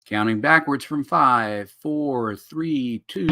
Counting backwards from 5, 4, 3, 2.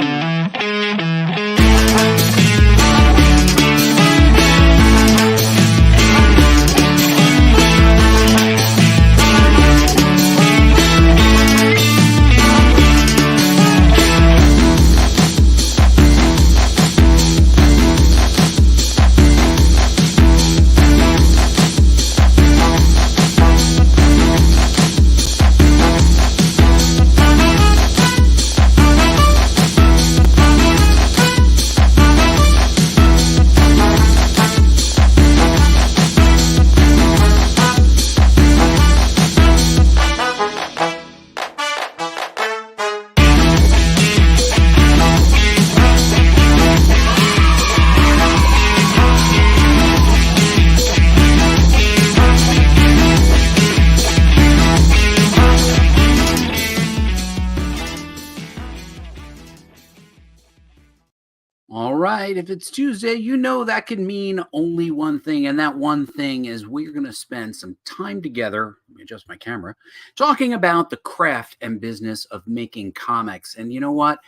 If it's Tuesday, you know that can mean only one thing, and that one thing is we're going to spend some time together, let me adjust my camera, talking about the craft and business of making comics. And you know what?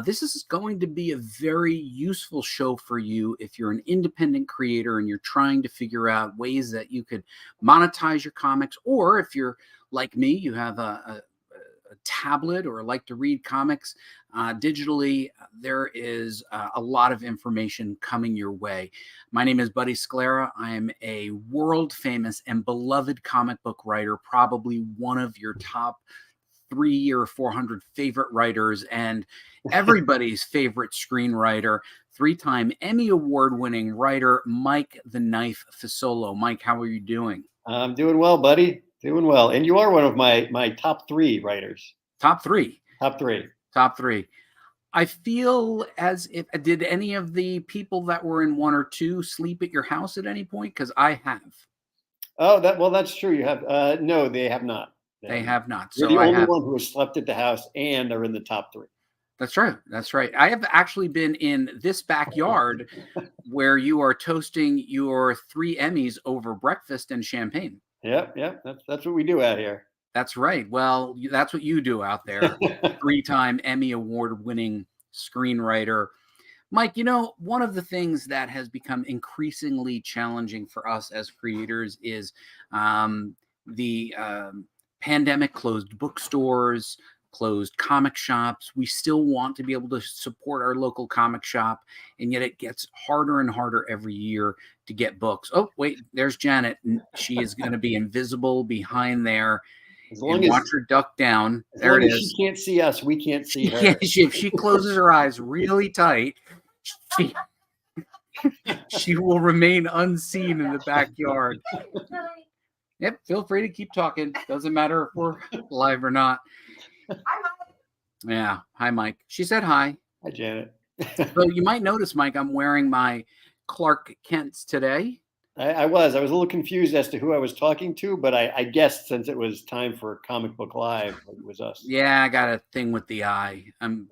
This is going to be a very useful show for you if you're an independent creator and you're trying to figure out ways that you could monetize your comics, or if you're like me, you have a tablet or like to read comics digitally, there is a lot of information coming your way. My name is Buddy Scalera. I am a world famous and beloved comic book writer, probably one of your top 300 or 400 favorite writers and everybody's favorite screenwriter, 3-time Emmy Award-winning writer, Mike "The Knife" Fasolo. Mike, how are you doing? I'm doing well, buddy. Doing well. And you are one of my top 3 writers. Top 3. Top 3. Top 3. I feel as if, did any of the people that were in 1 or 2 sleep at your house at any point? Because I have. Oh, that's true. You have. No, they have not. They have not. You're the only one who has slept at the house and are in the top 3. That's right. That's right. I have actually been in this backyard where you are toasting your 3 Emmys over breakfast and champagne. Yep. That's what we do out here. That's right. Well, that's what you do out there. 3-time Emmy Award-winning screenwriter. Mike, you know, one of the things that has become increasingly challenging for us as creators is the pandemic closed bookstores, closed comic shops. We still want to be able to support our local comic shop, and yet it gets harder and harder every year to get books. Oh, wait, there's Janet. She is going to be invisible behind there. As long as watch her duck down. There it is. She can't see us. We can't see her. Yeah, if she closes her eyes really tight, she will remain unseen in the backyard. Yep, feel free to keep talking. Doesn't matter if we're live or not. Hi, Mike. Yeah, hi, Mike. She said hi. Hi, Janet. So you might notice, Mike, I'm wearing my Clark Kents today. I was a little confused as to who I was talking to, but I guessed since it was time for Comic Book Live, it was us. Yeah, I got a thing with the eye. I'm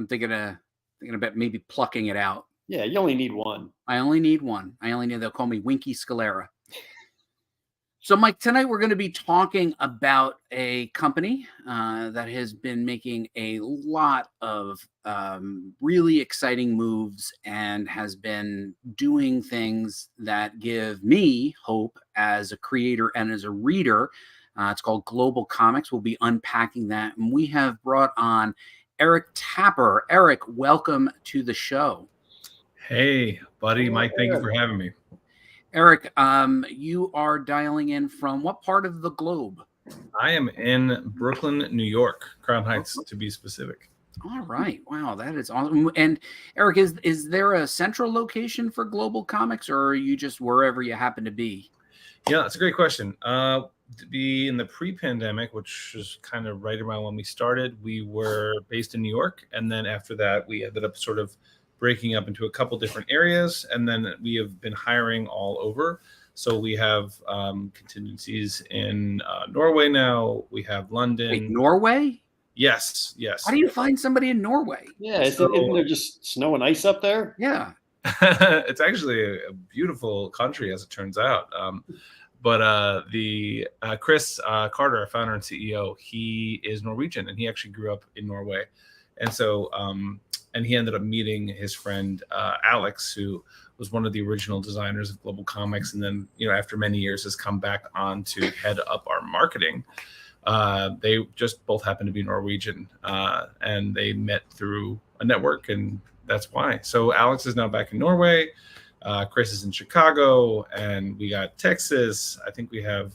thinking about maybe plucking it out. Yeah, you only need one. I only need one. They'll call me Winky Scalera. So, Mike, tonight we're going to be talking about a company that has been making a lot of really exciting moves and has been doing things that give me hope as a creator and as a reader. It's called GlobalComix. We'll be unpacking that. And we have brought on Eric Tapper. Eric, welcome to the show. Hey, buddy. Mike, thank you for having me. Eric, you are dialing in from what part of the globe? I am in Brooklyn, New York, Crown Heights, to be specific. All right. Wow, that is awesome. And Eric, is there a central location for GlobalComix, or are you just wherever you happen to be? Yeah, that's a great question. To be in the pre-pandemic, which is kind of right around when we started, we were based in New York. And then after that, we ended up sort of breaking up into a couple different areas, and then we have been hiring all over. So we have contingencies in Norway now. We have London. Wait, Norway? Yes. How do you find somebody in Norway? Yeah, isn't there just snow and ice up there? Yeah. It's actually a beautiful country, as it turns out. But the Chris Carter, our founder and CEO, he is Norwegian, and he actually grew up in Norway. And so, and he ended up meeting his friend Alex, who was one of the original designers of GlobalComix, and then, after many years has come back on to head up our marketing. They just both happen to be Norwegian, and they met through a network, and that's why. So Alex is now back in Norway. Chris is in Chicago, and we got Texas. I think we have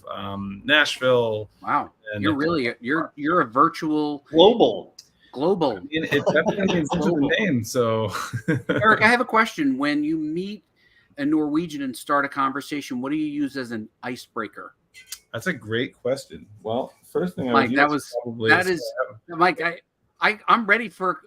Nashville. Wow, you're really you're a virtual global. I mean, it definitely means the name. So, Eric, I have a question. When you meet a Norwegian and start a conversation, what do you use as an icebreaker? That's a great question. Well, first thing, Mike, Mike. I'm ready for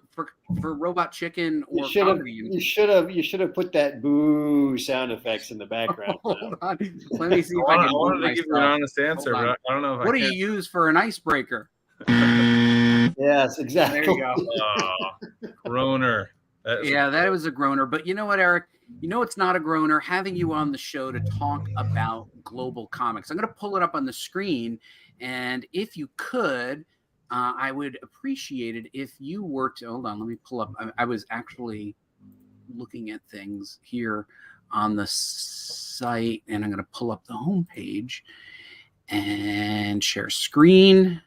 Robot Chicken or you should have put that boo sound effects in the background. Hold on. Let me see if I can. wanted to give you an honest answer, but I don't know if what do you use for an icebreaker? Yes, exactly. There you go. Groaner. That was a groaner. But you know what, Eric? It's not a groaner. Having you on the show to talk about GlobalComix. I'm going to pull it up on the screen, and if you could, I would appreciate it if you were to hold on. Let me pull up. I was actually looking at things here on the site, and I'm going to pull up the homepage and share screen.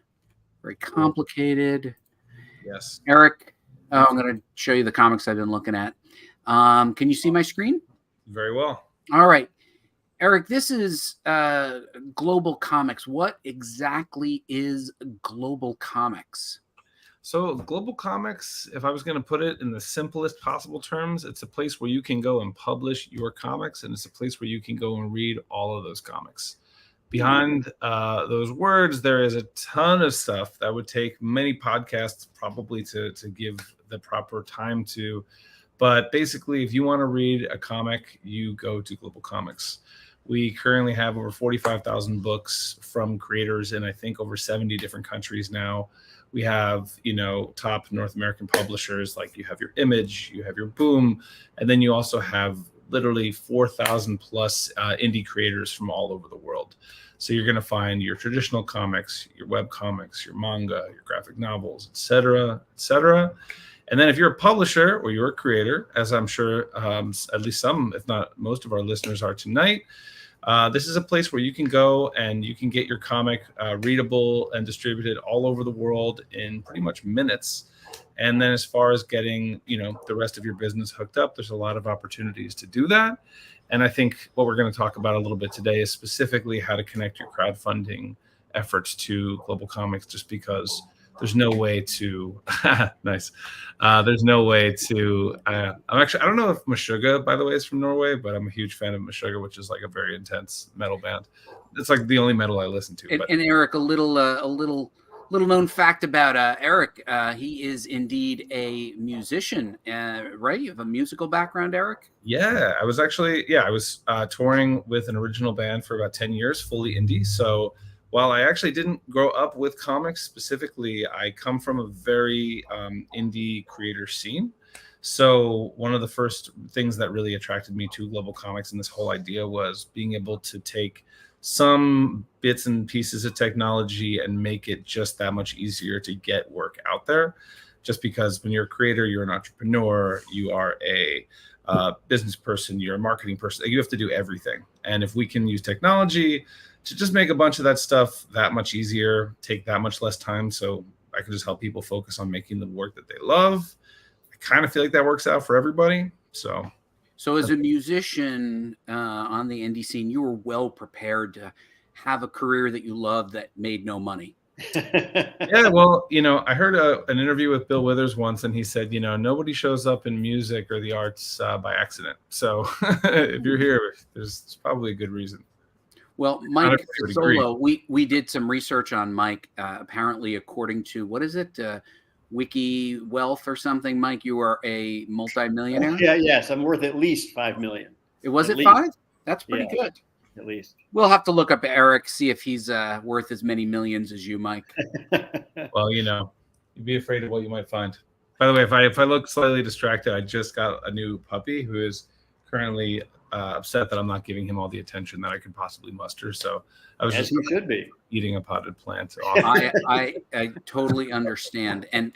Very complicated. Yes, Eric. I'm going to show you the comics I've been looking at. Can you see my screen? Very well. All right. Eric, this is GlobalComix. What exactly is GlobalComix? So GlobalComix, if I was going to put it in the simplest possible terms, it's a place where you can go and publish your comics, and it's a place where you can go and read all of those comics. Behind those words, there is a ton of stuff that would take many podcasts probably to give the proper time to. But basically, if you want to read a comic, you go to GlobalComix. We currently have over 45,000 books from creators in, I think, over 70 different countries now. We have, top North American publishers, like you have your Image, you have your Boom, and then you also have literally 4,000 plus indie creators from all over the world. So you're going to find your traditional comics, your web comics, your manga, your graphic novels, et cetera, et cetera. And then if you're a publisher or you're a creator, as I'm sure at least some, if not most of our listeners are tonight, this is a place where you can go and you can get your comic readable and distributed all over the world in pretty much minutes. And then as far as getting, the rest of your business hooked up, there's a lot of opportunities to do that. And I think what we're going to talk about a little bit today is specifically how to connect your crowdfunding efforts to GlobalComix, just because there's no way to nice. There's no way to. I don't know if Meshuggah, by the way, is from Norway, but I'm a huge fan of Meshuggah, which is like a very intense metal band. It's like the only metal I listen to. And Eric, a little known fact about Eric. He is indeed a musician, right? You have a musical background, Eric? Yeah, I was touring with an original band for about 10 years, fully indie. So while I actually didn't grow up with comics specifically, I come from a very indie creator scene. So one of the first things that really attracted me to GlobalComix and this whole idea was being able to take some bits and pieces of technology and make it just that much easier to get work out there. Just because when you're a creator, you're an entrepreneur, you are a business person, you're a marketing person, you have to do everything. And if we can use technology to just make a bunch of that stuff that much easier, take that much less time, so I can just help people focus on making the work that they love, I kind of feel like that works out for everybody. So as a musician on the indie scene, you were well prepared to have a career that you loved that made no money. Yeah, well, I heard an interview with Bill Withers once, and he said, nobody shows up in music or the arts by accident. So if you're here, there's probably a good reason. Well, Mike Fasolo, we did some research on Mike. Apparently, according to, what is it? Wiki Wealth or something, Mike, you are a multimillionaire. Yes, I'm worth at least $5 million. Was it 5? That's pretty good. At least we'll have to look up Eric, see if he's worth as many millions as you, Mike. Well, you'd be afraid of what you might find. By the way, if I look slightly distracted, I just got a new puppy who is currently upset that I'm not giving him all the attention that I could possibly muster. So I was As just he should be. eating a potted plant. I totally understand. And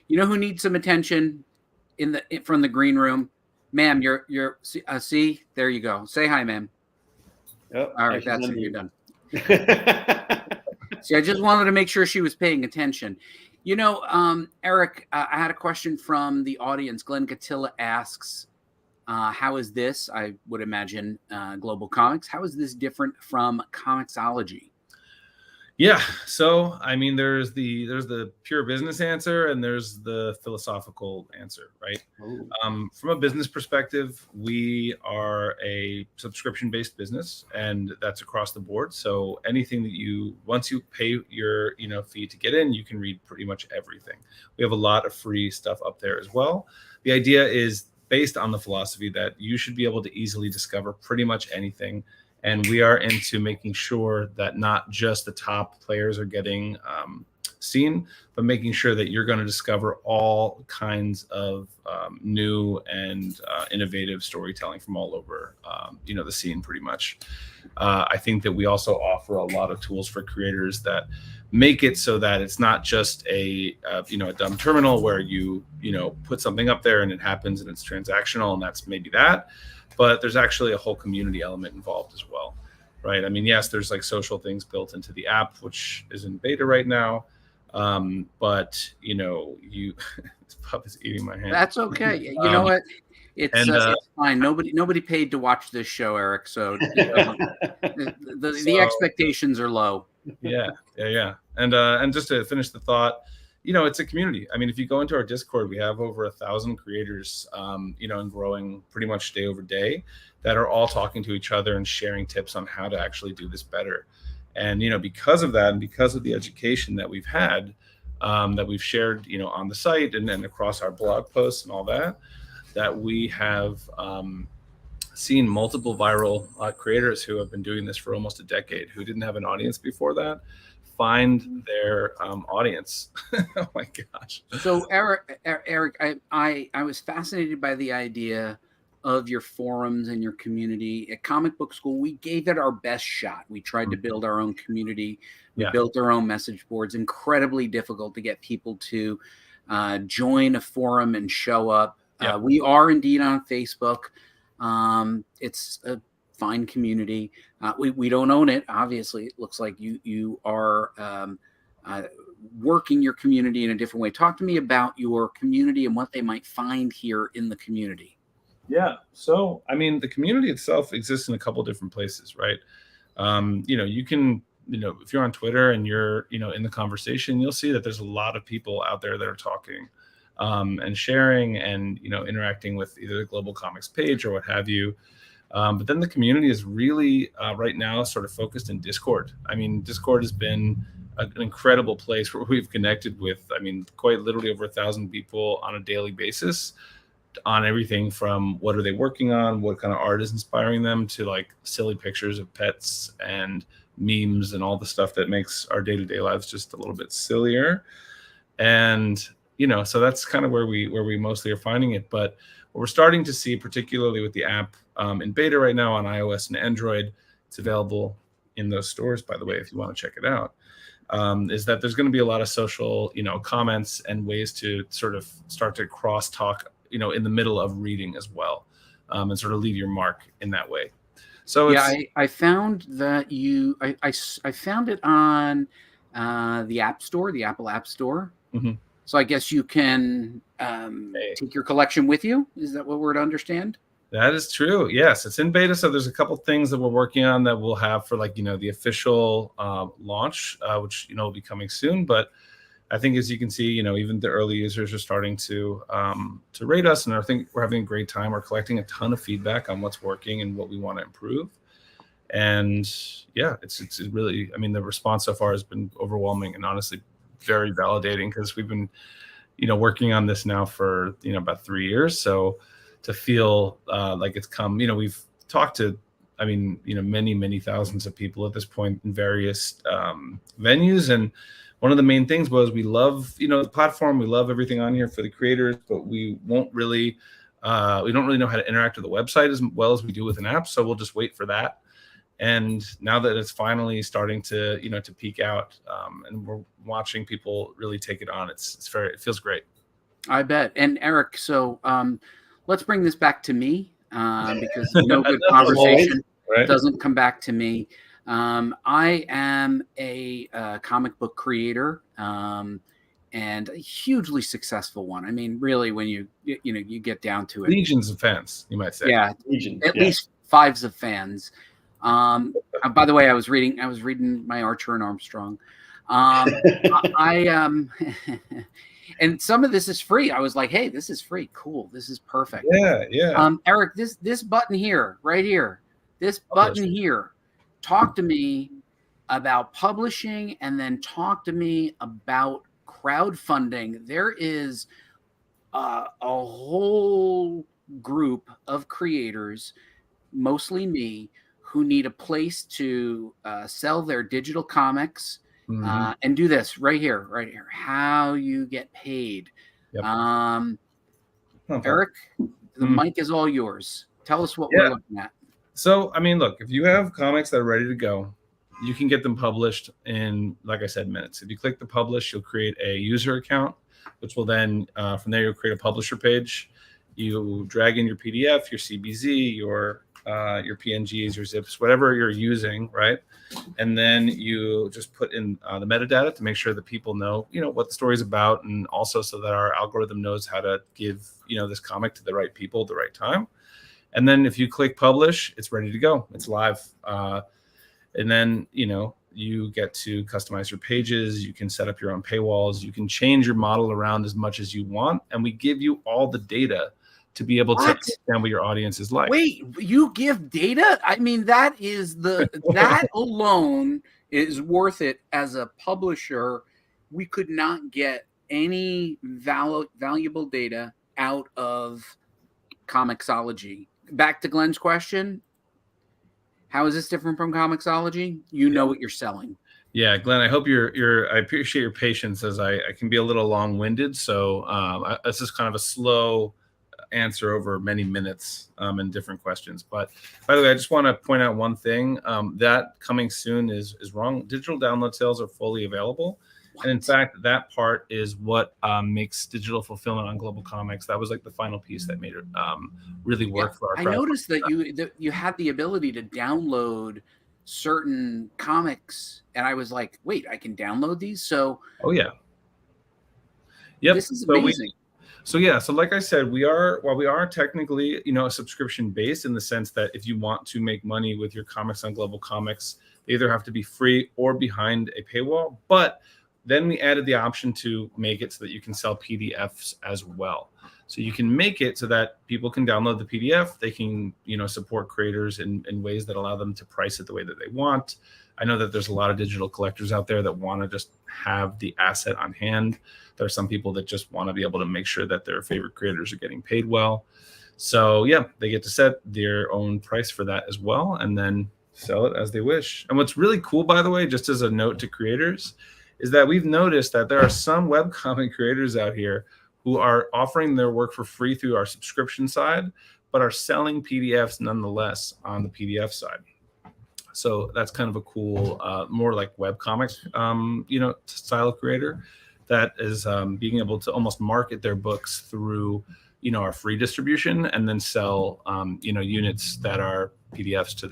you know who needs some attention from the green room? Ma'am, see, there you go. Say hi, ma'am. Oh, All right, that's it. You're done. See, I just wanted to make sure she was paying attention. You know, Eric, I had a question from the audience. Glenn Catilla asks, how is this? I would imagine GlobalComix. How is this different from Comixology? Yeah. So, I mean, there's the pure business answer and there's the philosophical answer, right? From a business perspective, we are a subscription-based business, and that's across the board. So anything that once you pay your, fee to get in, you can read pretty much everything. We have a lot of free stuff up there as well. The idea is based on the philosophy that you should be able to easily discover pretty much anything. And we are into making sure that not just the top players are getting seen, but making sure that you're going to discover all kinds of new and innovative storytelling from all over, the scene pretty much. I think that we also offer a lot of tools for creators that make it so that it's not just a dumb terminal where you put something up there and it happens and it's transactional and that's maybe that. But there's actually a whole community element involved as well, right? I mean, yes, there's like social things built into the app, which is in beta right now. But this pup is eating my hand. That's okay. You know what? It's fine. Nobody paid to watch this show, Eric. So the expectations are low. Yeah. And just to finish the thought, it's a community. I mean, if you go into our Discord, we have over 1,000 creators, and growing pretty much day over day that are all talking to each other and sharing tips on how to actually do this better. And, because of that and because of the education that we've had, that we've shared, on the site and then across our blog posts and all that we have seen multiple viral creators who have been doing this for almost a decade, who didn't have an audience before that, find their audience. Oh my gosh. So Eric, I was fascinated by the idea of your forums and your community. At Comic Book School, we gave it our best shot. We tried to build our own community. We built our own message boards. Incredibly difficult to get people to join a forum and show up. We are indeed on Facebook. It's a fine community. We don't own it. Obviously, it looks like you are working your community in a different way. Talk to me about your community and what they might find here in the community. Yeah. So, I mean, the community itself exists in a couple different places, right? You can, if you're on Twitter and you're, in the conversation, you'll see that there's a lot of people out there that are talking and sharing and, interacting with either the GlobalComix page or what have you. But then the community is really right now sort of focused in Discord. I mean, Discord has been an incredible place where we've connected with, quite literally over 1,000 people on a daily basis on everything from what are they working on, what kind of art is inspiring them, to like silly pictures of pets and memes and all the stuff that makes our day-to-day lives just a little bit sillier. And, so that's kind of where we mostly are finding it. But what we're starting to see, particularly with the app in beta right now on iOS and Android, it's available in those stores, by the way, if you want to check it out, is that there's going to be a lot of social, comments and ways to sort of start to cross-talk, in the middle of reading as well, and sort of leave your mark in that way. So I found that I found it on the App Store, the Apple App Store. Mm-hmm. So I guess you can take your collection with you. Is that what we're to understand? That is true. Yes, it's in beta. So there's a couple things that we're working on that we'll have for the official launch, which, will be coming soon. But I think, as you can see, even the early users are starting to rate us, and I think we're having a great time. We're collecting a ton of feedback on what's working and what we want to improve. And yeah, it's really, the response so far has been overwhelming and honestly very validating, because we've been, working on this now for, about 3 years. So to feel like it's come, we've talked to, many thousands of people at this point in various venues. And one of the main things was we love, the platform. We love everything on here for the creators, but we won't really We don't really know how to interact with the website as well as we do with an app, so we'll just wait for that. And now that it's finally starting to, to peak out, and we're watching people really take it on, it feels great. I bet. And Eric, so let's bring this back to me because no good conversation doesn't come back to me. I am a comic book creator and a hugely successful one. I mean, really, when you get down to it, legions of fans, you might say. Yeah, at least 5s of fans. By the way, I was reading my Archer and Armstrong. And some of this is free. I was like, hey, this is free. Cool. This is perfect. Yeah. Eric, this button here, right here, this button here, talk to me about publishing and then talk to me about crowdfunding. There is a whole group of creators, mostly me, who need a place to sell their digital comics and do this right here. How you get paid. Yep. Eric, the mic is all yours. Tell us what we're looking at. So, I mean, look, if you have comics that are ready to go, you can get them published in, like I said, minutes. If you click the publish, you'll create a user account, which will then, from there, you'll create a publisher page. You drag in your PDF, your CBZ, your PNGs, your zips, whatever you're using, right? And then you just put in the metadata to make sure that people know, what the story's about, and also so that our algorithm knows how to give, this comic to the right people at the right time. And then if you click publish, it's ready to go. It's live. And then, you get to customize your pages. You can set up your own paywalls. You can change your model around as much as you want. And we give you all the data to be able to understand what your audience is like. Wait, you give data? I mean, that alone is worth it. As a publisher, we could not get any valuable data out of Comixology. Back to Glenn's question. How is this different from Comixology? You know what you're selling. Yeah, Glenn, I hope I appreciate your patience, as I can be a little long-winded. So this is kind of a slow answer over many minutes and different questions. But by the way, I just want to point out one thing. That coming soon is wrong. Digital download sales are fully available. What? And in fact, that part is what makes digital fulfillment on GlobalComix. That was like the final piece that made it really work for our I noticed that you had the ability to download certain comics, and I was like, wait, I can download these? So yep, this is amazing. So like I said, while we are technically, a subscription based, in the sense that if you want to make money with your comics on GlobalComix, they either have to be free or behind a paywall. But then we added the option to make it so that you can sell PDFs as well. So you can make it so that people can download the PDF. They can, support creators in ways that allow them to price it the way that they want. I know that there's a lot of digital collectors out there that want to just have the asset on hand. There are some people that just want to be able to make sure that their favorite creators are getting paid well. So they get to set their own price for that as well, and then sell it as they wish. And what's really cool, by the way, just as a note to creators, is that we've noticed that there are some webcomic creators out here who are offering their work for free through our subscription side, but are selling PDFs nonetheless on the PDF side. So that's kind of a cool, more like webcomic, style creator that is being able to almost market their books through, our free distribution, and then sell, units that are PDFs to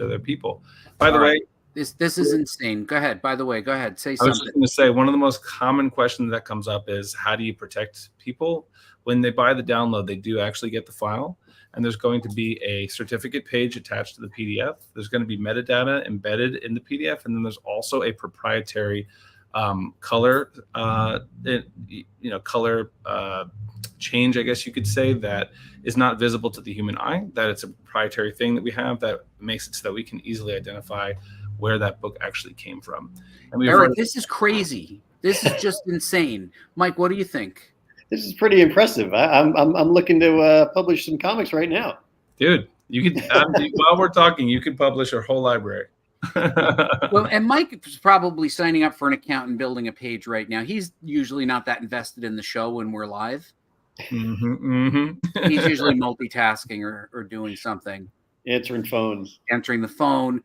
their people. By the way, this is insane. Go ahead. By the way, go ahead. Say something. I was just going to say, one of the most common questions that comes up is, how do you protect people? When they buy the download, they do actually get the file, and there's going to be a certificate page attached to the PDF. There's going to be metadata embedded in the PDF, and then there's also a proprietary color, color change, I guess you could say, that is not visible to the human eye. That it's a proprietary thing that we have that makes it so that we can easily identify where that book actually came from. And Eric, this is crazy. This is just insane. Mike, what do you think? This is pretty impressive. I'm looking to publish some comics right now. Dude, you could while we're talking, you could publish our whole library. Well, and Mike is probably signing up for an account and building a page right now. He's usually not that invested in the show when we're live. He's usually multitasking or doing something. Answering phones. Answering the phone.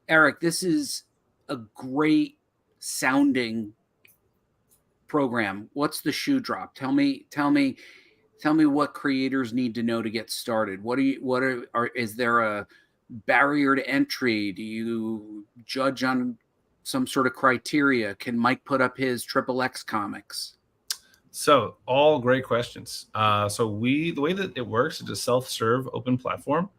Eric, this is a great sounding program. What's the shoe drop? Tell me what creators need to know to get started. Is there a barrier to entry? Do you judge on some sort of criteria? Can Mike put up his XXX comics? So all great questions. The way that it works is a self-serve open platform.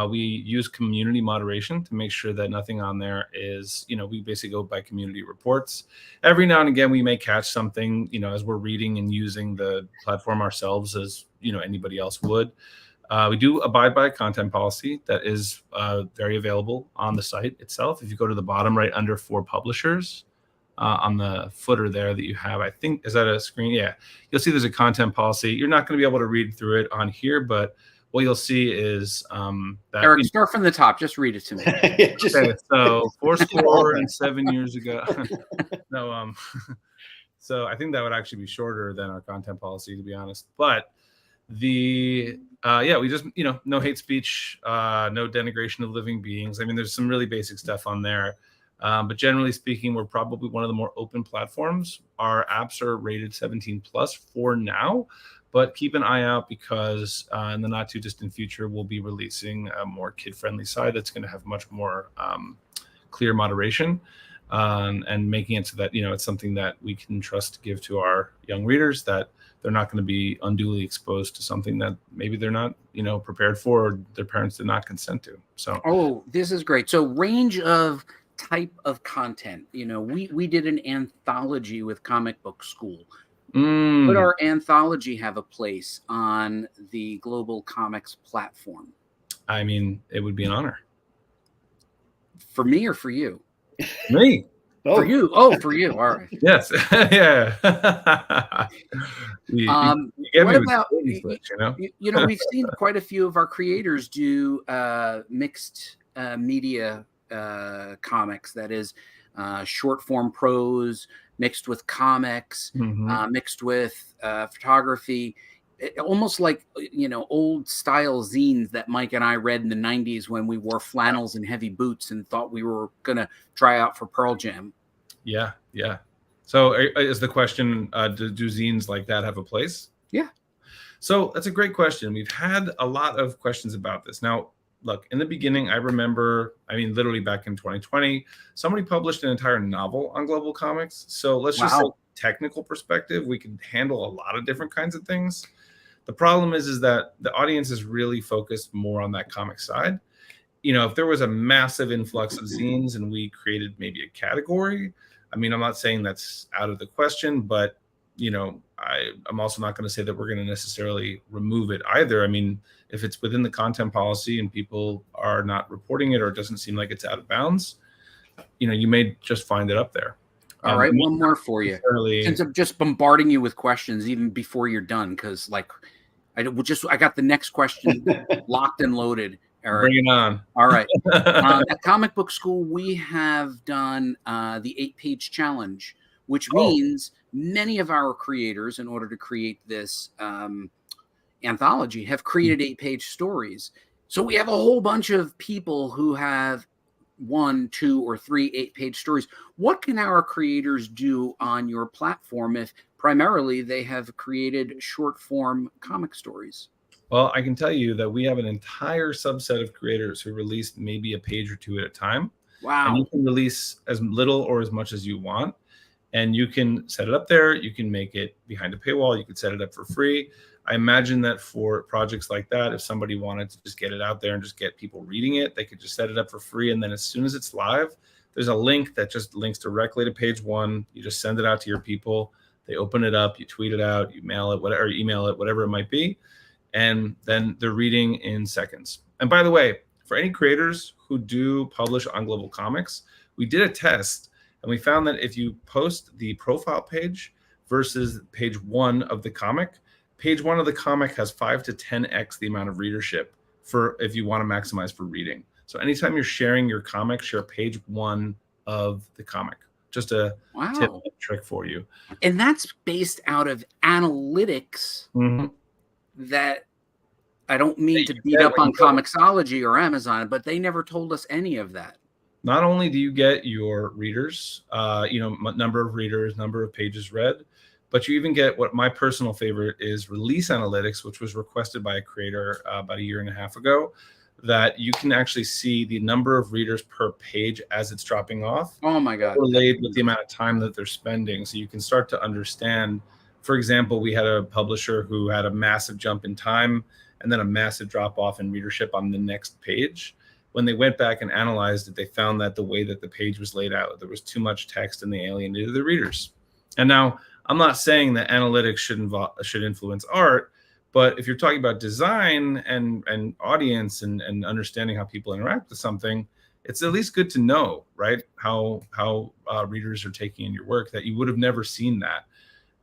We use community moderation to make sure that nothing on there is, we basically go by community reports. Every now and again, we may catch something, as we're reading and using the platform ourselves as, anybody else would. We do abide by a content policy that is very available on the site itself. If you go to the bottom right under for publishers, on the footer there that you have, I think, is that a screen? Yeah. You'll see there's a content policy. You're not going to be able to read through it on here, but what you'll see is that Eric, start from the top. Just read it to me. Okay, so 7 years ago. No, so I think that would actually be shorter than our content policy, to be honest. But we just no hate speech, no denigration of living beings. I mean, there's some really basic stuff on there. But generally speaking, we're probably one of the more open platforms. Our apps are rated 17 plus for now, but keep an eye out because in the not too distant future, we'll be releasing a more kid-friendly side that's going to have much more clear moderation and making it so that, it's something that we can trust to give to our young readers, that they're not going to be unduly exposed to something that maybe they're not, prepared for, or their parents did not consent to. So, this is great. So range of type of content. We did an anthology with Comic Book School. Would our anthology have a place on the GlobalComix platform? I mean, it would be an honor. For me or for you? Me. For you. Oh, for you. All right. Yes. Yeah. What about, we've seen quite a few of our creators do mixed media comics, that is short form prose mixed with comics, mixed with photography, almost like old style zines that Mike and I read in the 90s when we wore flannels and heavy boots and thought we were gonna try out for Pearl Jam. Yeah. So is the question, do zines like that have a place? Yeah. So that's a great question. We've had a lot of questions about this. Now, look, in the beginning, I remember, literally back in 2020, somebody published an entire novel on GlobalComix. So let's just say, technical perspective, we can handle a lot of different kinds of things. The problem is that the audience is really focused more on that comic side. If there was a massive influx of zines and we created maybe a category, I'm not saying that's out of the question, but I'm also not going to say that we're going to necessarily remove it either. If it's within the content policy and people are not reporting it, or it doesn't seem like it's out of bounds, you may just find it up there. All right, one more for you. Since I'm just bombarding you with questions even before you're done, because I got the next question locked and loaded. Eric. Bring it on. All right. At Comic Book School, we have done the 8-page challenge, which means many of our creators, in order to create this anthology, have created 8-page stories. So we have a whole bunch of people who have 1, 2, or 3 8-page stories. What can our creators do on your platform if primarily they have created short form comic stories? Well, I can tell you that we have an entire subset of creators who release maybe a page or two at a time. Wow. And you can release as little or as much as you want. And you can set it up there. You can make it behind a paywall. You can set it up for free. I imagine that for projects like that, if somebody wanted to just get it out there and just get people reading it, they could just set it up for free. And then as soon as it's live, there's a link that just links directly to page 1. You just send it out to your people. They open it up. You tweet it out. You mail it, whatever, email it, whatever it might be. And then they're reading in seconds. And by the way, for any creators who do publish on GlobalComix, we did a test. And we found that if you post the profile page versus page 1 of the comic, page 1 of the comic has 5 to 10x the amount of readership for if you want to maximize for reading. So anytime you're sharing your comic, share page 1 of the comic. Just a tip Wow. and trick for you. And that's based out of analytics that I don't mean to beat up on Comixology or Amazon, but they never told us any of that. Not only do you get your readers, number of readers, number of pages read, but you even get what my personal favorite is, release analytics, which was requested by a creator about 1.5 years ago, that you can actually see the number of readers per page as it's dropping off. Oh my God. Related with the amount of time that they're spending. So you can start to understand, for example, we had a publisher who had a massive jump in time and then a massive drop off in readership on the next page. When they went back and analyzed it, they found that the way that the page was laid out, there was too much text and they alienated the readers. And now I'm not saying that analytics should influence art, but if you're talking about design and audience and understanding how people interact with something, it's at least good to know, right? How readers are taking in your work, that you would have never seen that,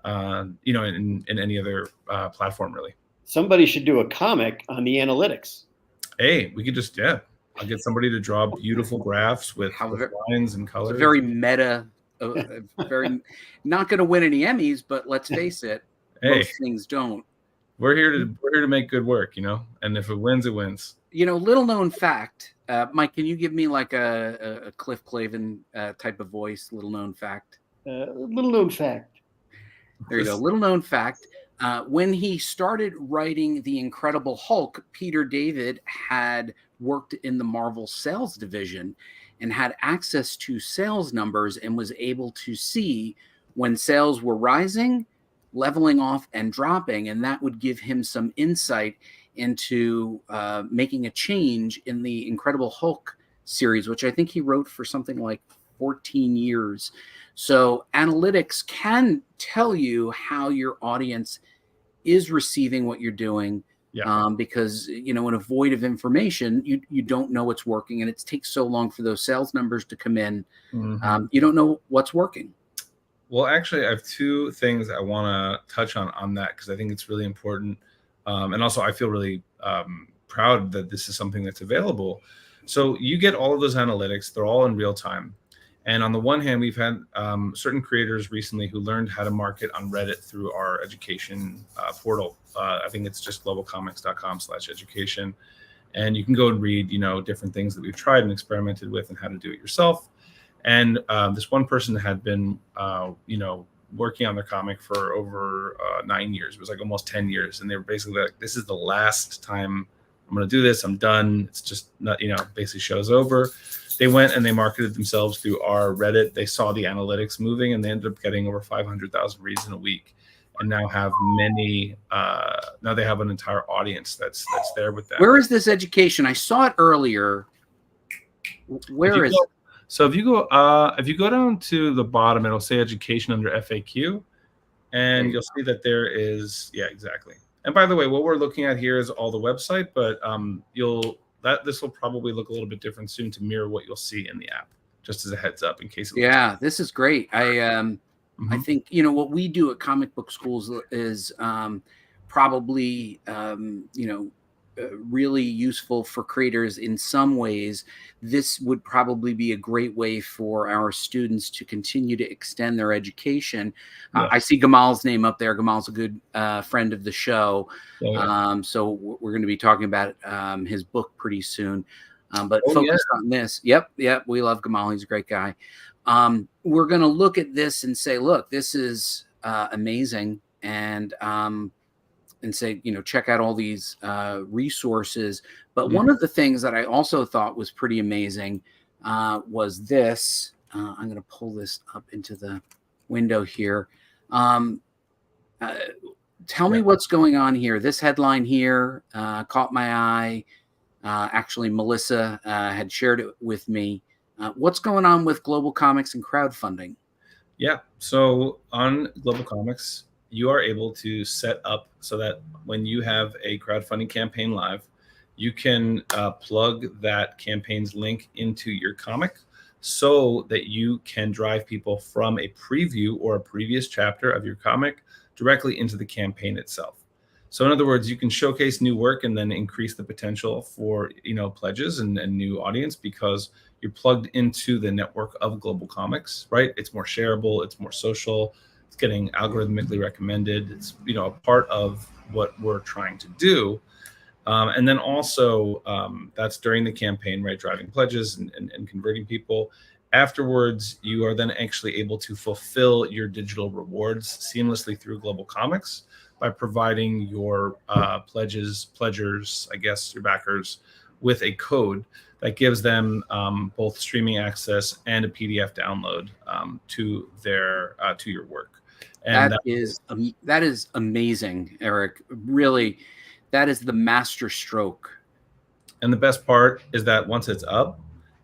in any other platform, really. Somebody should do a comic on the analytics. Hey, we could just, I'll get somebody to draw beautiful graphs with lines and colors. It's very meta, very not going to win any Emmys, but let's face it, most things don't. We're here to make good work, and if it wins, it wins. Little known fact, Mike, can you give me like a Cliff Clavin type of voice? Little known fact. Little known fact. There you go. Little known fact. When he started writing The Incredible Hulk, Peter David had worked in the Marvel sales division and had access to sales numbers and was able to see when sales were rising, leveling off, and dropping. And that would give him some insight into making a change in the Incredible Hulk series, which I think he wrote for something like 14 years. So analytics can tell you how your audience is receiving what you're doing, because, in a void of information, you don't know what's working, and it takes so long for those sales numbers to come in. You don't know what's working. Well, actually, I have two things I want to touch on that, because I think it's really important. And also, I feel really proud that this is something that's available. So you get all of those analytics. They're all in real time. And on the one hand, we've had certain creators recently who learned how to market on Reddit through our education portal. I think it's just globalcomics.com/education. And you can go and read, different things that we've tried and experimented with and how to do it yourself. And this one person had been, working on their comic for over 9 years. It was like almost 10 years. And they were basically like, this is the last time I'm going to do this. I'm done. It's just not, basically show's over. They went and they marketed themselves through our Reddit. They saw the analytics moving and they ended up getting over 500,000 reads in a week, and now have now they have an entire audience that's there with them. Where is this education? I saw it earlier. Where is it? So if you go down to the bottom, it'll say education under FAQ, and you'll see that there is, exactly. And by the way, what we're looking at here is all the website, but this will probably look a little bit different soon to mirror what you'll see in the app, just as a heads up in case. This is great. I think, what we do at comic book schools is probably, really useful for creators in some ways. This would probably be a great way for our students to continue to extend their education. I see Gamal's name up there. Gamal's a good friend of the show. So we're going to be talking about his book pretty soon. But focus on this. Yep. We love Gamal. He's a great guy. We're going to look at this and say, look, this is amazing. And say, check out all these resources. But one of the things that I also thought was pretty amazing was this. I'm going to pull this up into the window here. Tell me what's going on here. This headline here caught my eye. Actually, Melissa had shared it with me. What's going on with GlobalComix and crowdfunding? Yeah. So on GlobalComix, you are able to set up so that when you have a crowdfunding campaign live, you can plug that campaign's link into your comic so that you can drive people from a preview or a previous chapter of your comic directly into the campaign itself. So in other words, you can showcase new work and then increase the potential for, pledges and new audience, because you're plugged into the network of GlobalComix, right? It's more shareable, it's more social, it's getting algorithmically recommended. It's, you know, a part of what we're trying to do. And then also that's during the campaign, right? Driving pledges and converting people. Afterwards, you are then actually able to fulfill your digital rewards seamlessly through GlobalComix by providing your pledgers, I guess, your backers, with a code that gives them both streaming access and a PDF download to their to your work. And that is amazing, Eric. Really, that is the master stroke. And the best part is that once it's up,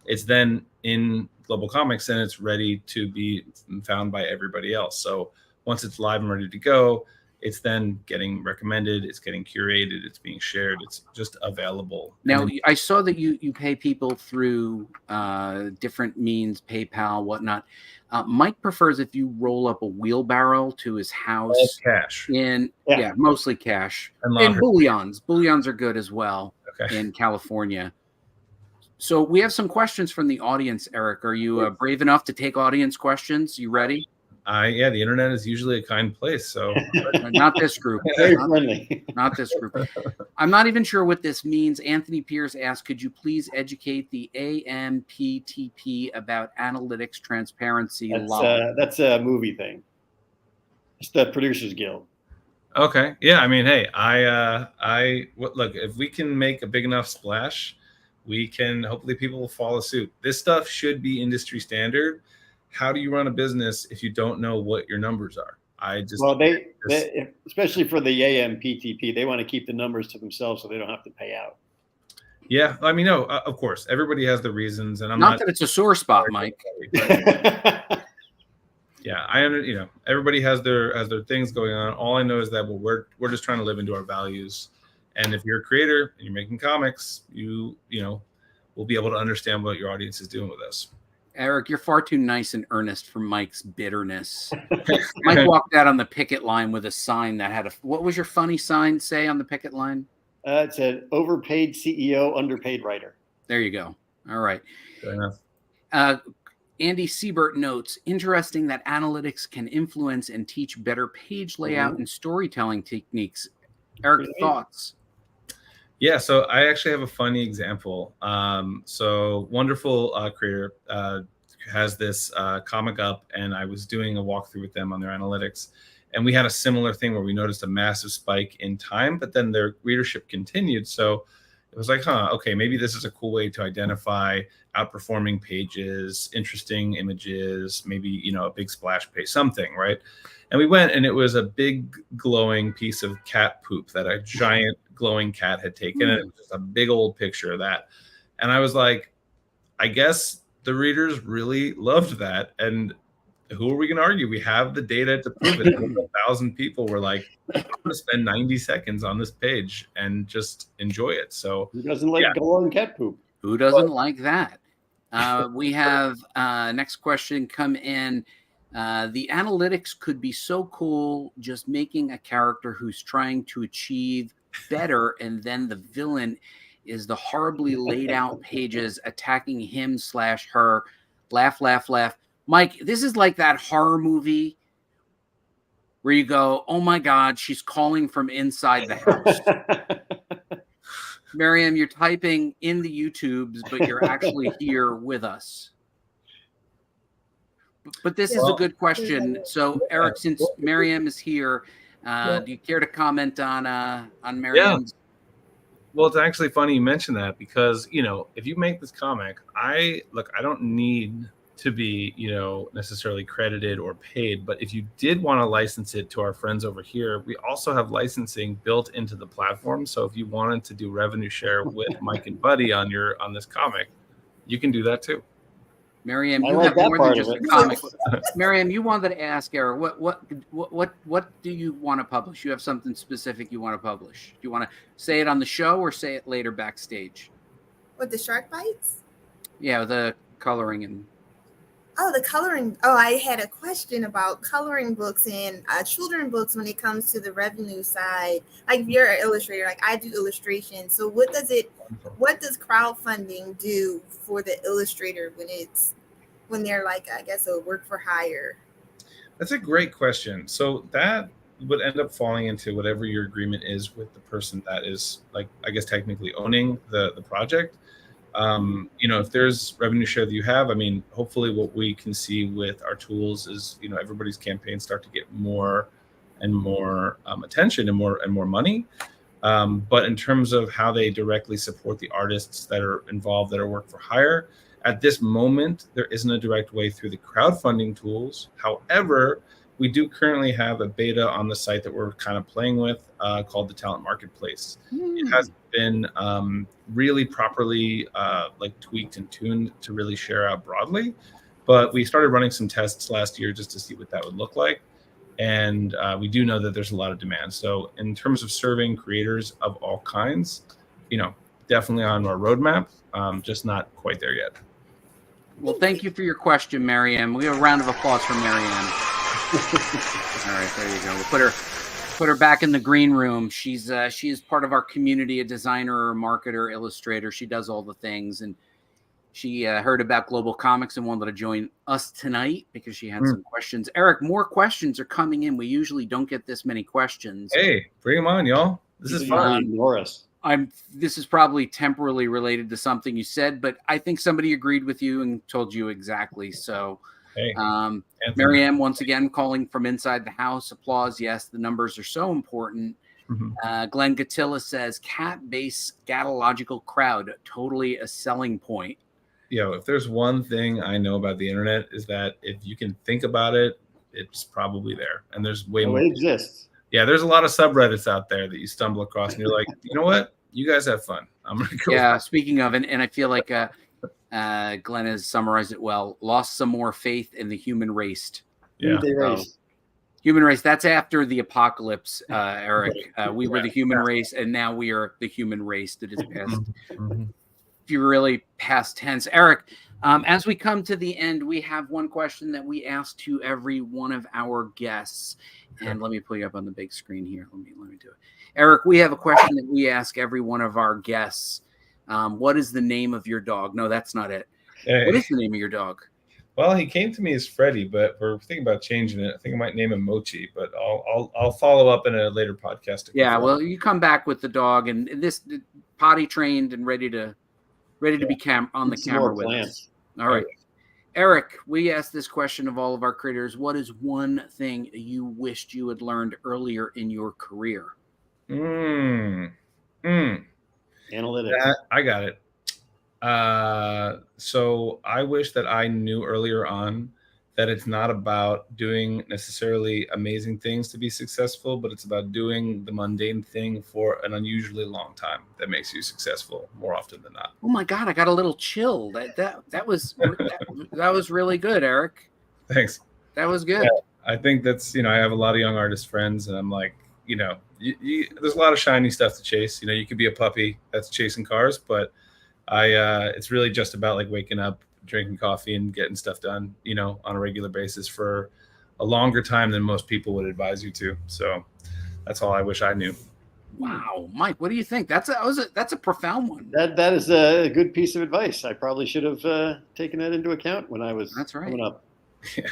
it's then in GlobalComix and it's ready to be found by everybody else. So once it's live and ready to go, it's then getting recommended, it's getting curated, it's being shared, it's just available. Now, I saw that you pay people through different means, PayPal, whatnot. Mike prefers if you roll up a wheelbarrow to his house. All cash. Mostly cash. And bullions. Bullions are good as well in California. So we have some questions from the audience, Eric. Are you brave enough to take audience questions? You ready? Yeah, the internet is usually a kind place. So not this group. Very friendly. Not this group. I'm not even sure what this means. Anthony Pierce asked, could you please educate the AMPTP about analytics transparency? That's a movie thing. It's the Producers Guild. Okay. Yeah. I mean, hey, look, if we can make a big enough splash, we can, hopefully people will follow suit. This stuff should be industry standard. How do you run a business if you don't know what your numbers are? They especially for the AMPTP, they want to keep the numbers to themselves so they don't have to pay out. Yeah, I mean, no, of course, everybody has the reasons, and I'm not that it's a sore spot, Mike. Yeah, everybody has their things going on. All I know is that we're just trying to live into our values, and if you're a creator and you're making comics, you will be able to understand what your audience is doing with us. Eric, you're far too nice and earnest for Mike's bitterness. Mike walked out on the picket line with a sign that had what was your funny sign say on the picket line? It said overpaid CEO, underpaid writer. There you go. All right. Fair enough. Andy Siebert notes, interesting that analytics can influence and teach better page layout and storytelling techniques. Eric, thoughts? Yeah, so I actually have a funny example. So wonderful creator has this comic up, and I was doing a walkthrough with them on their analytics, and we had a similar thing where we noticed a massive spike in time, but then their readership continued. So it was like, okay, maybe this is a cool way to identify outperforming pages, interesting images, maybe a big splash page, something, right? And we went, and it was a big glowing piece of cat poop that a giant glowing cat had taken, and it was just a big old picture of that. And I was like, I guess the readers really loved that. And who are we going to argue? We have the data to prove it. 1,000 people were like, I'm going to spend 90 seconds on this page and just enjoy it. So who doesn't like glowing cat poop? Who doesn't like that? We have next question come in. The analytics could be so cool, just making a character who's trying to achieve better, and then the villain is the horribly laid out pages attacking him/her. Laugh, laugh, laugh. Mike, this is like that horror movie where you go, oh my God, she's calling from inside the house. Miriam, you're typing in the YouTubes, but you're actually here with us. But this is a good question. So, Eric, since Miriam is here, do you care to comment on Miriam's? Well, it's actually funny you mention that, because if you make this comic, I don't need to be necessarily credited or paid, but if you did want to license it to our friends over here, we also have licensing built into the platform. So if you wanted to do revenue share with Mike and Buddy on this comic, you can do that too. Miriam, you have more than just a comic. Miriam, you wanted to ask Eric, what do you want to publish? You have something specific you want to publish. Do you want to say it on the show or say it later backstage? With the shark bites? Yeah, the coloring and. Oh, the coloring. Oh, I had a question about coloring books and children books when it comes to the revenue side. Like, if you're an illustrator, like I do illustration. So what does crowdfunding do for the illustrator when they're like, I guess, a work for hire? That's a great question. So that would end up falling into whatever your agreement is with the person that is, like, I guess technically owning the project. If there's revenue share that you have, I mean, hopefully what we can see with our tools is, everybody's campaigns start to get more and more attention and more money. But in terms of how they directly support the artists that are involved, that are work for hire, at this moment, there isn't a direct way through the crowdfunding tools. However, we do currently have a beta on the site that we're kind of playing with called the Talent Marketplace. It has been really properly tweaked and tuned to really share out broadly. But we started running some tests last year just to see what that would look like. And we do know that there's a lot of demand. So in terms of serving creators of all kinds, definitely on our roadmap, just not quite there yet. Well, thank you for your question, Marianne. We have a round of applause for Marianne. All right, there you go. We'll put her back in the green room. She is part of our community, a designer, marketer, illustrator. She does all the things, and she heard about GlobalComix and wanted to join us tonight because she had some questions. Eric, more questions are coming in. We usually don't get this many questions. Hey, bring them on, y'all. This is fun. Ignore us. This is probably temporally related to something you said, but I think somebody agreed with you and told you exactly. So, hey, Marianne, once again, calling from inside the house. Applause. Yes, the numbers are so important. Glenn Gatilla says, cat-based scatological crowd, totally a selling point. If there's one thing I know about the internet is that if you can think about it, it's probably there. And there's way more. It exists. Yeah, there's a lot of subreddits out there that you stumble across and you're like, you know what? You guys have fun. I'm going to go. Yeah, speaking of, and I feel like Glenn has summarized it well, lost some more faith in the human race. Yeah. Human race, that's after the apocalypse, Eric. We were the human race, and now we are the human race that is past. If you're really past tense. Eric, as we come to the end, we have one question that we ask to every one of our guests. And let me pull you up on the big screen here. Let me do it. Eric, we have a question that we ask every one of our guests. What is the name of your dog? No, that's not it. Hey. What is the name of your dog? Well, he came to me as Freddie, but we're thinking about changing it. I think I might name him Mochi, but I'll follow up in a later podcast. Yeah, well, you come back with the dog, and this potty trained and ready to be on the camera with us. All right. Eric, we asked this question of all of our creators. What is one thing you wished you had learned earlier in your career? Analytics. I got it. So I wish that I knew earlier on that it's not about doing necessarily amazing things to be successful, but it's about doing the mundane thing for an unusually long time that makes you successful more often than not. Oh my God, I got a little chill. That was really good, Eric. Thanks. That was good. Yeah, I think that's, I have a lot of young artist friends, and I'm like, there's a lot of shiny stuff to chase. You could be a puppy that's chasing cars, but it's really just about like waking up, drinking coffee, and getting stuff done, on a regular basis for a longer time than most people would advise you to. So that's all I wish I knew. Wow, Mike, what do you think? That's a profound one. That is a good piece of advice. I probably should have taken that into account when I was coming up. Yeah.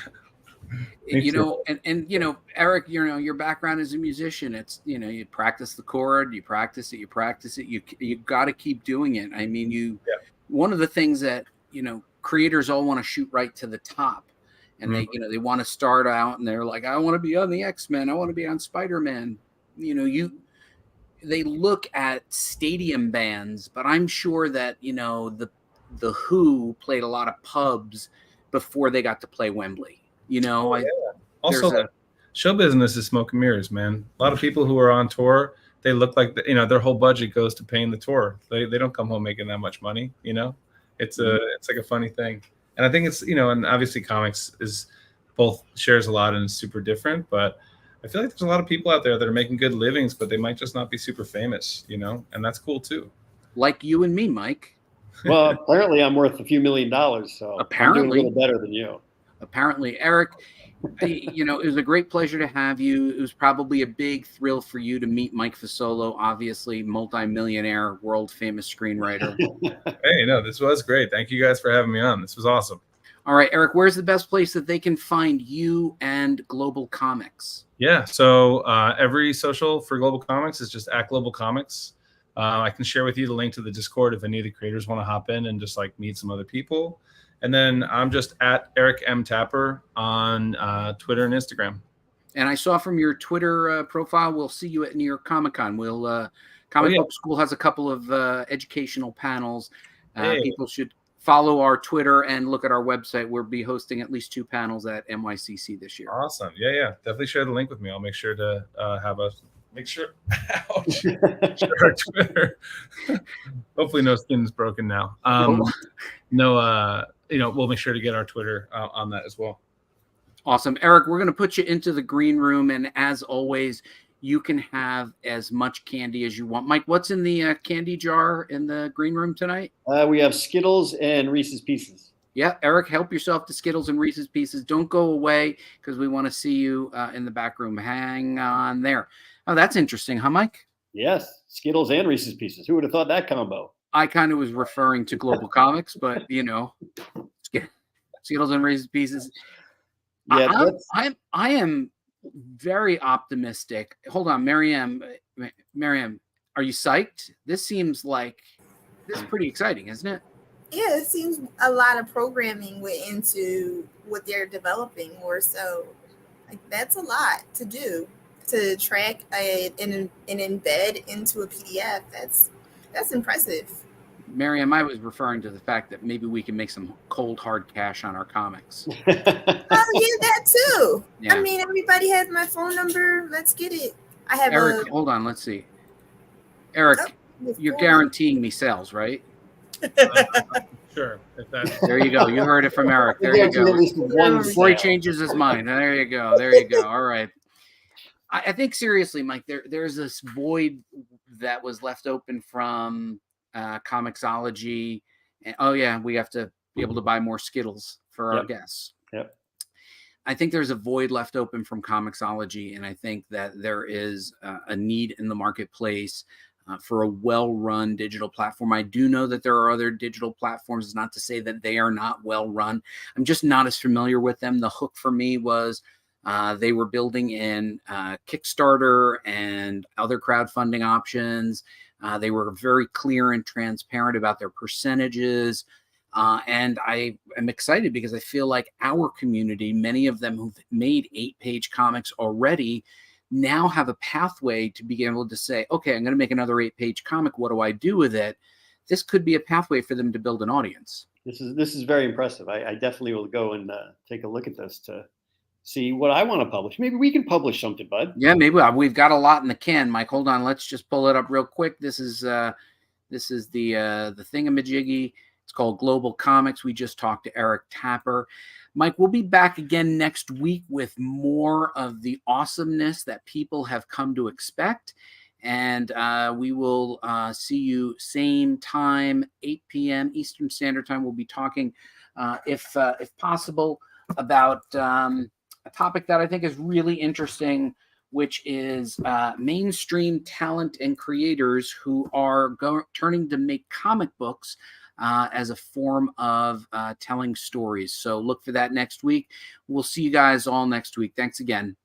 And Eric, your background as a musician, it's, you practice the chord, you practice it, you got to keep doing it. I mean, one of the things that, creators all want to shoot right to the top, and they want to start out and they're like, I want to be on the X-Men. I want to be on Spider-Man. They look at stadium bands, but I'm sure that, the Who played a lot of pubs before they got to play Wembley. Also, show business is smoke and mirrors, man. A lot of people who are on tour, they look like their whole budget goes to paying the tour. They don't come home making that much money. It's like a funny thing. And I think it's, and obviously comics shares a lot and is super different, but I feel like there's a lot of people out there that are making good livings, but they might just not be super famous, and that's cool too. Like you and me, Mike. Well, apparently I'm worth a few $1 million, so apparently I'm doing a little better than you. apparently. Eric, it was a great pleasure to have you. It was probably a big thrill for you to meet Mike Fasolo, obviously multi-millionaire, world-famous screenwriter. Hey, no, this was great. Thank you guys for having me on. This was awesome. All right, Eric, where's the best place that they can find you and GlobalComix? Yeah, so every social for GlobalComix is just at GlobalComix. I can share with you the link to the Discord if any of the creators want to hop in and just like meet some other people. And then I'm just at Eric M. Tapper on Twitter and Instagram. And I saw from your Twitter profile, we'll see you at New York Comic Con. Comic Book School has a couple of educational panels. People should follow our Twitter and look at our website. We'll be hosting at least 2 panels at NYCC this year. Awesome. Yeah. Definitely share the link with me. I'll make sure to share our Twitter. Hopefully no skin's broken now. We'll make sure to get our Twitter on that as well. Awesome. Eric, we're going to put you into the green room. And as always, you can have as much candy as you want. Mike, what's in the candy jar in the green room tonight? We have Skittles and Reese's Pieces. Yeah, Eric, help yourself to Skittles and Reese's Pieces. Don't go away because we want to see you in the back room. Hang on there. Oh, that's interesting, huh, Mike? Yes, Skittles and Reese's Pieces. Who would have thought that combo? I kind of was referring to GlobalComix, but Skittles and Reese's Pieces. Yeah, I am very optimistic. Hold on, Mariam, are you psyched? This seems pretty exciting, isn't it? Yeah, it seems a lot of programming went into what they're developing, or so. Like, that's a lot to do, to track and embed into a PDF. That's impressive. Mariam, I was referring to the fact that maybe we can make some cold hard cash on our comics. Oh yeah, that too. Yeah. I mean, everybody has my phone number. Let's get it. I have Eric. Hold on, let's see. Eric, you're guaranteeing me sales, right? Sure. There you go. You heard it from Eric. There you go. Before he changes his mind. There you go. There you go. All right. I think seriously, Mike, there's this void that was left open from Comixology. And, we have to be able to buy more Skittles for our guests. Yep. I think there's a void left open from Comixology, and I think that there is a need in the marketplace for a well-run digital platform. I do know that there are other digital platforms. It's not to say that they are not well-run. I'm just not as familiar with them. The hook for me was they were building in Kickstarter and other crowdfunding options. They were very clear and transparent about their percentages. And I am excited because I feel like our community, many of them who've made 8-page comics already, now have a pathway to be able to say, okay, I'm going to make another 8-page comic. What do I do with it? This could be a pathway for them to build an audience. This is very impressive. I definitely will go and take a look at this to see what I want to publish. Maybe we can publish something, Bud. Yeah, maybe we've got a lot in the can, Mike. Hold on, let's just pull it up real quick. This is the thingamajiggy. It's called GlobalComix. We just talked to Eric Tapper. Mike, we'll be back again next week with more of the awesomeness that people have come to expect. And we will see you same time, 8 p.m. Eastern Standard Time. We'll be talking, if possible, about a topic that I think is really interesting, which is mainstream talent and creators who are turning to make comic books as a form of telling stories. So look for that next week. We'll see you guys all next week. Thanks again.